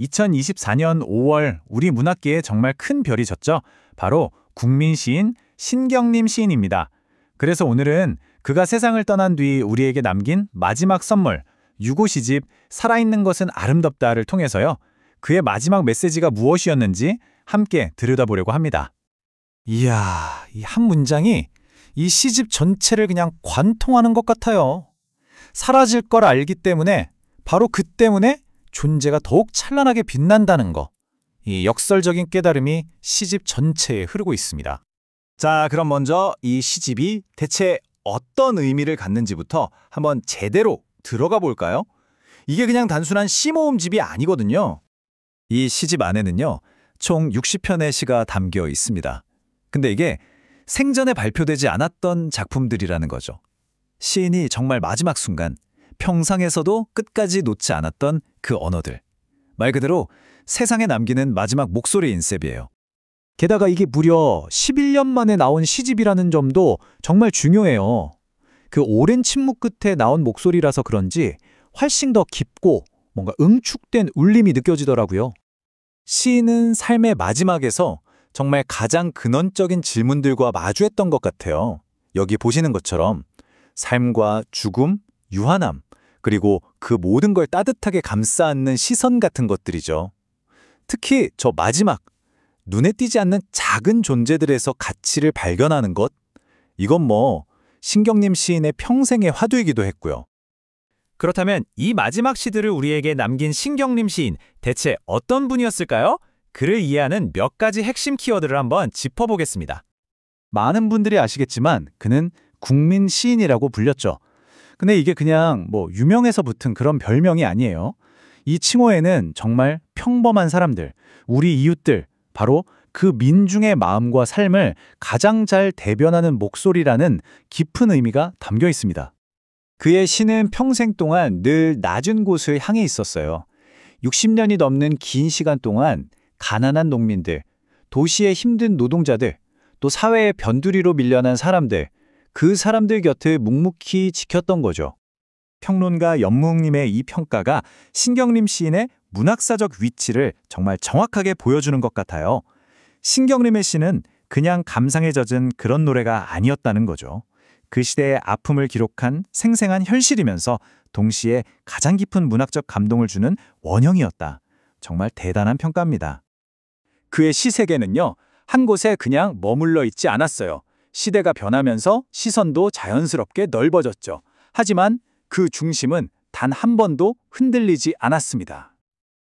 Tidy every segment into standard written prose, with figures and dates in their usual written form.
2024년 5월 우리 문학계에 정말 큰 별이 졌죠. 바로 국민 시인 신경림 시인입니다. 그래서 오늘은 그가 세상을 떠난 뒤 우리에게 남긴 마지막 선물, 유고 시집 살아있는 것은 아름답다를 통해서요. 그의 마지막 메시지가 무엇이었는지 함께 들여다보려고 합니다. 이야, 이 한 문장이 이 시집 전체를 그냥 관통하는 것 같아요. 사라질 걸 알기 때문에, 바로 그 때문에 존재가 더욱 찬란하게 빛난다는 거. 이 역설적인 깨달음이 시집 전체에 흐르고 있습니다. 자, 그럼 먼저 이 시집이 대체 어떤 의미를 갖는지부터 한번 제대로 들어가 볼까요? 이게 그냥 단순한 시 모음집이 아니거든요. 이 시집 안에는요, 총 60편의 시가 담겨 있습니다. 근데 이게 생전에 발표되지 않았던 작품들이라는 거죠. 시인이 정말 마지막 순간, 평상에서도 끝까지 놓지 않았던 그 언어들. 말 그대로 세상에 남기는 마지막 목소리인 셈이에요. 게다가 이게 무려 11년 만에 나온 시집이라는 점도 정말 중요해요. 그 오랜 침묵 끝에 나온 목소리라서 그런지 훨씬 더 깊고 뭔가 응축된 울림이 느껴지더라고요. 시인은 삶의 마지막에서 정말 가장 근원적인 질문들과 마주했던 것 같아요. 여기 보시는 것처럼 삶과 죽음, 유한함, 그리고 그 모든 걸 따뜻하게 감싸 안는 시선 같은 것들이죠. 특히 저 마지막, 눈에 띄지 않는 작은 존재들에서 가치를 발견하는 것, 이건 신경림 시인의 평생의 화두이기도 했고요. 그렇다면 이 마지막 시들을 우리에게 남긴 신경림 시인, 대체 어떤 분이었을까요? 그를 이해하는 몇 가지 핵심 키워드를 한번 짚어보겠습니다. 많은 분들이 아시겠지만 그는 국민 시인이라고 불렸죠. 근데 이게 그냥 유명해서 붙은 그런 별명이 아니에요. 이 칭호에는 정말 평범한 사람들, 우리 이웃들, 바로 그 민중의 마음과 삶을 가장 잘 대변하는 목소리라는 깊은 의미가 담겨 있습니다. 그의 시는 평생 동안 늘 낮은 곳을 향해 있었어요. 60년이 넘는 긴 시간 동안 가난한 농민들, 도시의 힘든 노동자들, 또 사회의 변두리로 밀려난 사람들, 그 사람들 곁을 묵묵히 지켰던 거죠. 평론가 연무님의 이 평가가 신경림 시인의 문학사적 위치를 정말 정확하게 보여주는 것 같아요. 신경림의 시는 그냥 감상에 젖은 그런 노래가 아니었다는 거죠. 그 시대의 아픔을 기록한 생생한 현실이면서 동시에 가장 깊은 문학적 감동을 주는 원형이었다. 정말 대단한 평가입니다. 그의 시 세계는요, 한 곳에 그냥 머물러 있지 않았어요. 시대가 변하면서 시선도 자연스럽게 넓어졌죠. 하지만 그 중심은 단 한 번도 흔들리지 않았습니다.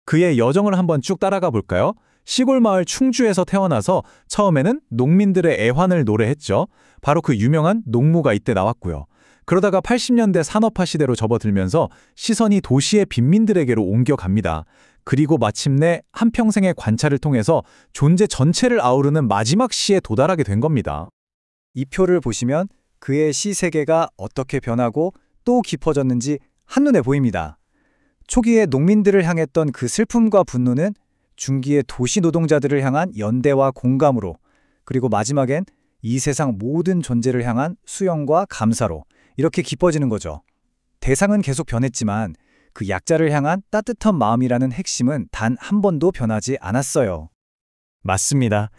그의 여정을 한번 쭉 따라가 볼까요? 시골 마을 충주에서 태어나서 처음에는 농민들의 애환을 노래했죠. 바로 그 유명한 농무가 이때 나왔고요. 그러다가 80년대 산업화 시대로 접어들면서 시선이 도시의 빈민들에게로 옮겨갑니다. 그리고 마침내 한평생의 관찰을 통해서 존재 전체를 아우르는 마지막 시에 도달하게 된 겁니다. 이 표를 보시면 그의 시 세계가 어떻게 변하고 또 깊어졌는지 한눈에 보입니다. 초기에 농민들을 향했던 그 슬픔과 분노는 중기의 도시 노동자들을 향한 연대와 공감으로, 그리고 마지막엔 이 세상 모든 존재를 향한 수용과 감사로 이렇게 깊어지는 거죠. 대상은 계속 변했지만 그 약자를 향한 따뜻한 마음이라는 핵심은 단 한 번도 변하지 않았어요. 맞습니다.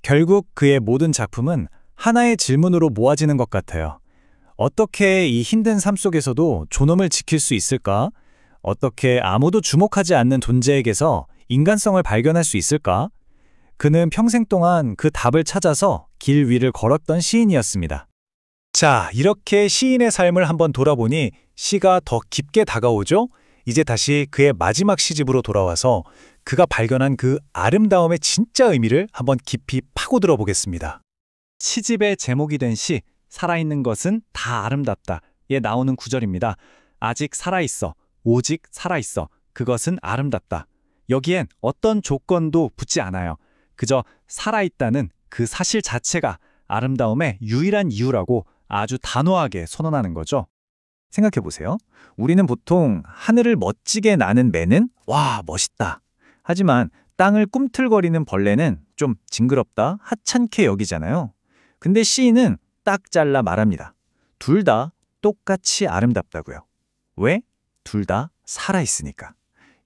결국 그의 모든 작품은 하나의 질문으로 모아지는 것 같아요. 어떻게 이 힘든 삶 속에서도 존엄을 지킬 수 있을까? 어떻게 아무도 주목하지 않는 존재에게서 인간성을 발견할 수 있을까? 그는 평생 동안 그 답을 찾아서 길 위를 걸었던 시인이었습니다. 자, 이렇게 시인의 삶을 한번 돌아보니 시가 더 깊게 다가오죠? 이제 다시 그의 마지막 시집으로 돌아와서 그가 발견한 그 아름다움의 진짜 의미를 한번 깊이 파고들어 보겠습니다. 시집의 제목이 된 시, 살아있는 것은 다 아름답다에 나오는 구절입니다. 아직 살아있어, 오직 살아있어, 그것은 아름답다. 여기엔 어떤 조건도 붙지 않아요. 그저 살아있다는 그 사실 자체가 아름다움의 유일한 이유라고 아주 단호하게 선언하는 거죠. 생각해보세요. 우리는 보통 하늘을 멋지게 나는 매는 와, 멋있다. 하지만 땅을 꿈틀거리는 벌레는 좀 징그럽다, 하찮게 여기잖아요. 근데 시인은 딱 잘라 말합니다. 둘 다 똑같이 아름답다고요. 왜? 둘 다 살아있으니까.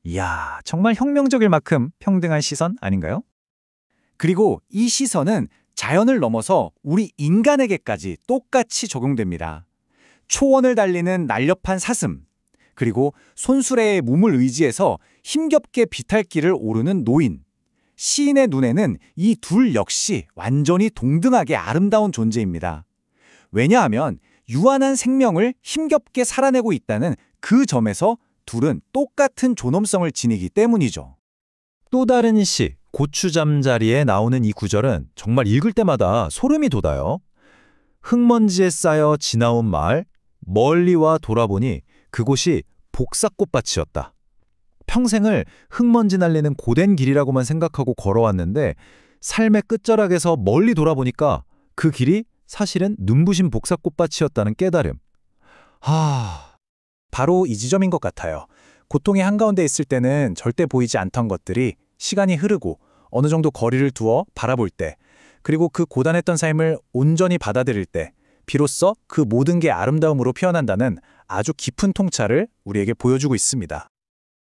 이야, 정말 혁명적일 만큼 평등한 시선 아닌가요? 그리고 이 시선은 자연을 넘어서 우리 인간에게까지 똑같이 적용됩니다. 초원을 달리는 날렵한 사슴, 그리고 손수레의 몸을 의지해서 힘겹게 비탈길을 오르는 노인. 시인의 눈에는 이 둘 역시 완전히 동등하게 아름다운 존재입니다. 왜냐하면 유한한 생명을 힘겹게 살아내고 있다는 그 점에서 둘은 똑같은 존엄성을 지니기 때문이죠. 또 다른 시, 고추잠자리에 나오는 이 구절은 정말 읽을 때마다 소름이 돋아요. 흙먼지에 쌓여 지나온 마을, 멀리 와 돌아보니 그곳이 복사꽃밭이었다. 평생을 흙먼지 날리는 고된 길이라고만 생각하고 걸어왔는데 삶의 끝자락에서 멀리 돌아보니까 그 길이 사실은 눈부신 복사꽃밭이었다는 깨달음. 바로 이 지점인 것 같아요. 고통의 한가운데 있을 때는 절대 보이지 않던 것들이 시간이 흐르고 어느 정도 거리를 두어 바라볼 때, 그리고 그 고단했던 삶을 온전히 받아들일 때 비로소 그 모든 게 아름다움으로 피어난다는 아주 깊은 통찰을 우리에게 보여주고 있습니다.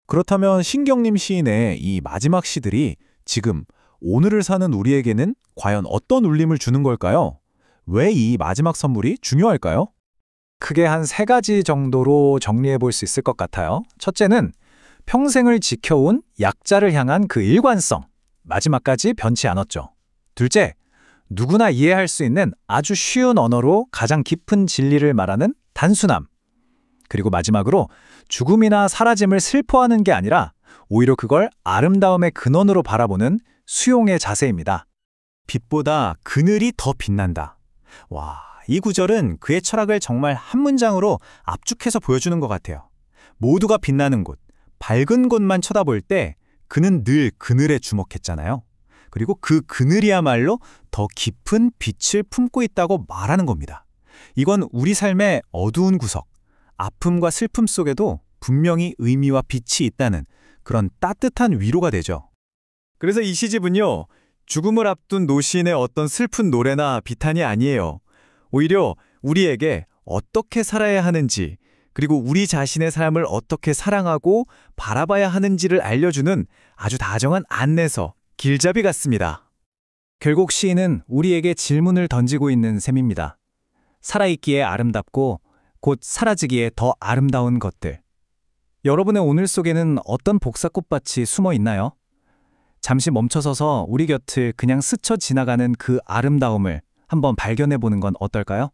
그렇다면 신경림 시인의 이 마지막 시들이 지금 오늘을 사는 우리에게는 과연 어떤 울림을 주는 걸까요? 왜 이 마지막 선물이 중요할까요? 크게 한 3가지 정도로 정리해 볼 수 있을 것 같아요. 첫째는 평생을 지켜온 약자를 향한 그 일관성, 마지막까지 변치 않았죠. 둘째, 누구나 이해할 수 있는 아주 쉬운 언어로 가장 깊은 진리를 말하는 단순함. 그리고 마지막으로 죽음이나 사라짐을 슬퍼하는 게 아니라 오히려 그걸 아름다움의 근원으로 바라보는 수용의 자세입니다. 빛보다 그늘이 더 빛난다. 와, 이 구절은 그의 철학을 정말 한 문장으로 압축해서 보여주는 것 같아요. 모두가 빛나는 곳, 밝은 곳만 쳐다볼 때 그는 늘 그늘에 주목했잖아요. 그리고 그 그늘이야말로 더 깊은 빛을 품고 있다고 말하는 겁니다. 이건 우리 삶의 어두운 구석, 아픔과 슬픔 속에도 분명히 의미와 빛이 있다는 그런 따뜻한 위로가 되죠. 그래서 이 시집은요, 죽음을 앞둔 노시인의 어떤 슬픈 노래나 비탄이 아니에요. 오히려 우리에게 어떻게 살아야 하는지, 그리고 우리 자신의 삶을 어떻게 사랑하고 바라봐야 하는지를 알려주는 아주 다정한 안내서, 길잡이 같습니다. 결국 시인은 우리에게 질문을 던지고 있는 셈입니다. 살아있기에 아름답고 곧 사라지기에 더 아름다운 것들. 여러분의 오늘 속에는 어떤 복사꽃밭이 숨어 있나요? 잠시 멈춰서서 우리 곁을 그냥 스쳐 지나가는 그 아름다움을 한번 발견해 보는 건 어떨까요?